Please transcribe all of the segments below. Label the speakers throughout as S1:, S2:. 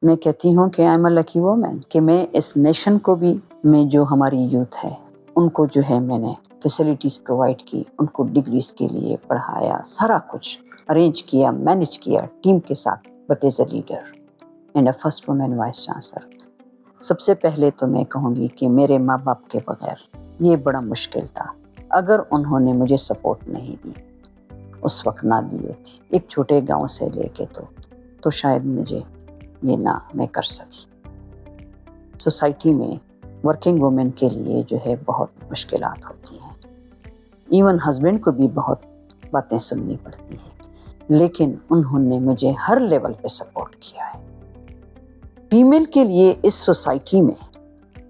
S1: میں کہتی ہوں کہ I am a lucky women کہ میں اس نیشن کو بھی، میں جو ہماری یوتھ ہے ان کو جو ہے میں نے فیسلٹیز پرووائڈ کی، ان کو ڈگریز کے لیے پڑھایا، سارا کچھ ارینج کیا، مینج کیا ٹیم کے ساتھ، but as a leader and a first woman vice chancellor. سب سے پہلے تو میں کہوں گی کہ میرے ماں باپ کے بغیر یہ بڑا مشکل تھا۔ اگر انہوں نے مجھے سپورٹ نہیں دی، اس وقت نہ دی ہوتی، ایک چھوٹے گاؤں سے لے کے تو شاید مجھے یہ نہ میں کر سکی۔ سوسائٹی میں ورکنگ وومن کے لیے جو ہے بہت مشکلات ہوتی ہیں، ایون ہسبینڈ کو بھی بہت باتیں سننی پڑتی ہیں، لیکن انہوں نے مجھے ہر لیول پہ سپورٹ کیا ہے۔ فیمیل کے لیے اس سوسائٹی میں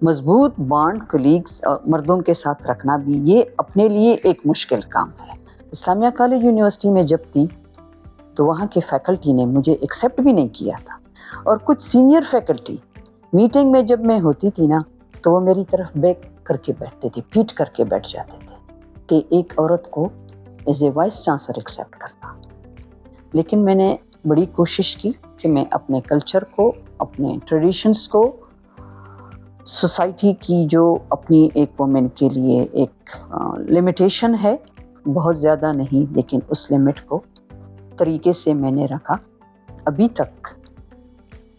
S1: مضبوط بانڈ کلیگز اور مردوں کے ساتھ رکھنا بھی یہ اپنے لیے ایک مشکل کام ہے۔ اسلامیہ کالج یونیورسٹی میں جب تھی تو وہاں کے فیکلٹی نے مجھے ایکسیپٹ بھی نہیں کیا تھا، اور کچھ سینئر فیکلٹی میٹنگ میں جب میں ہوتی تھی نا تو وہ میری طرف بیک کر کے بیٹھتے تھے، پیٹ کر کے بیٹھ جاتے تھے کہ ایک عورت کو as a vice chancellor accept کرنا۔ لیکن میں نے بڑی کوشش کی کہ میں اپنے کلچر کو، اپنے ٹریڈیشنز کو، سوسائٹی کی جو اپنی ایک وومن کے لیے ایک لمیٹیشن ہے، بہت زیادہ نہیں لیکن اس لمٹ کو طریقے سے میں نے رکھا۔ ابھی تک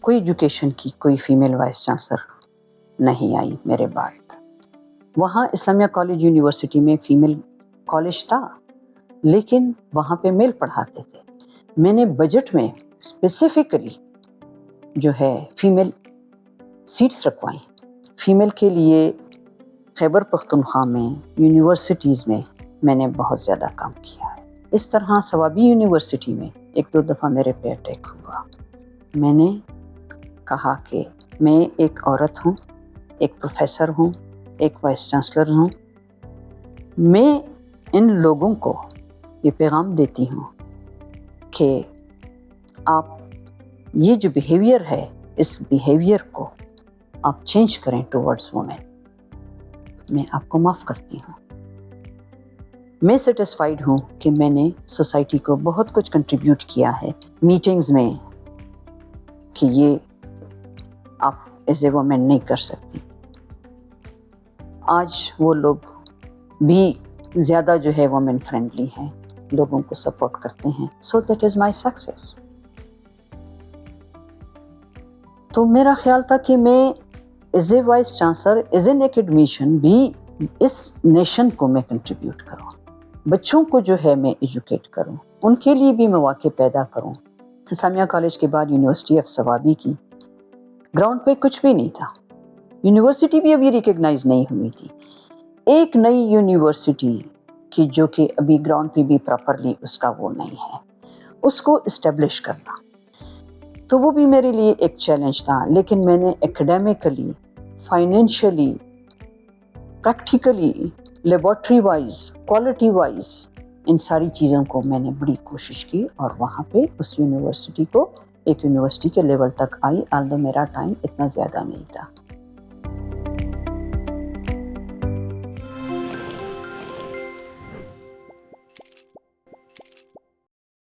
S1: کوئی ایجوکیشن کی کوئی فیمیل وائس چانسلر نہیں آئی میرے بعد۔ وہاں اسلامیہ کالج یونیورسٹی میں فیمیل کالج تھا لیکن وہاں پہ میل پڑھاتے تھے۔ میں نے بجٹ میں اسپیسیفکلی جو ہے فیمیل سیٹس رکھوائیں۔ فیمیل کے لیے خیبر پختونخوا میں یونیورسٹیز میں نے بہت زیادہ کام کیا ہے۔ اس طرح ثوابی یونیورسٹی میں ایک دو دفعہ میرے پہ اٹیک ہوا۔ میں نے کہا کہ میں ایک عورت ہوں، ایک پروفیسر ہوں، ایک وائس چانسلر ہوں، میں ان لوگوں کو یہ پیغام دیتی ہوں کہ آپ یہ جو بیہیویئر ہے، اس بیہیویئر کو آپ چینج کریں ٹورڈز وومن۔ میں آپ کو معاف کرتی ہوں۔ میں سیٹسفائیڈ ہوں کہ میں نے سوسائٹی کو بہت کچھ کنٹریبیوٹ کیا ہے میٹنگز میں کہ یہ آپ ایز اے وومن نہیں کر سکتی۔ آج وہ لوگ بھی زیادہ جو ہے وومن فرینڈلی ہیں، لوگوں کو سپورٹ کرتے ہیں۔ So that is my success. تو میرا خیال تھا کہ میں as a vice chancellor, as an academician بھی اس نیشن کو میں کنٹریبیوٹ کروں، بچوں کو جو ہے میں ایجوکیٹ کروں، ان کے لیے بھی مواقع پیدا کروں۔ اسلامیہ کالج کے بعد یونیورسٹی آف ثوابی کی، گراؤنڈ پہ کچھ بھی نہیں تھا، یونیورسٹی بھی ابھی ریکگنائز نہیں ہوئی تھی۔ ایک نئی یونیورسٹی کی جو کہ ابھی گراؤنڈ پہ بھی پراپرلی اس کا وہ نہیں ہے، اس کو اسٹیبلش کرنا، تو وہ بھی میرے لیے ایک چیلنج تھا۔ لیکن میں نے academically, financially, practically, laboratory wise, quality wise, ان ساری چیزوں کو میں نے بڑی کوشش کی اور وہاں پہ اس یونیورسٹی کو ایک یونیورسٹی کے لیول تک آئی، آلدو میرا ٹائم اتنا زیادہ نہیں تھا۔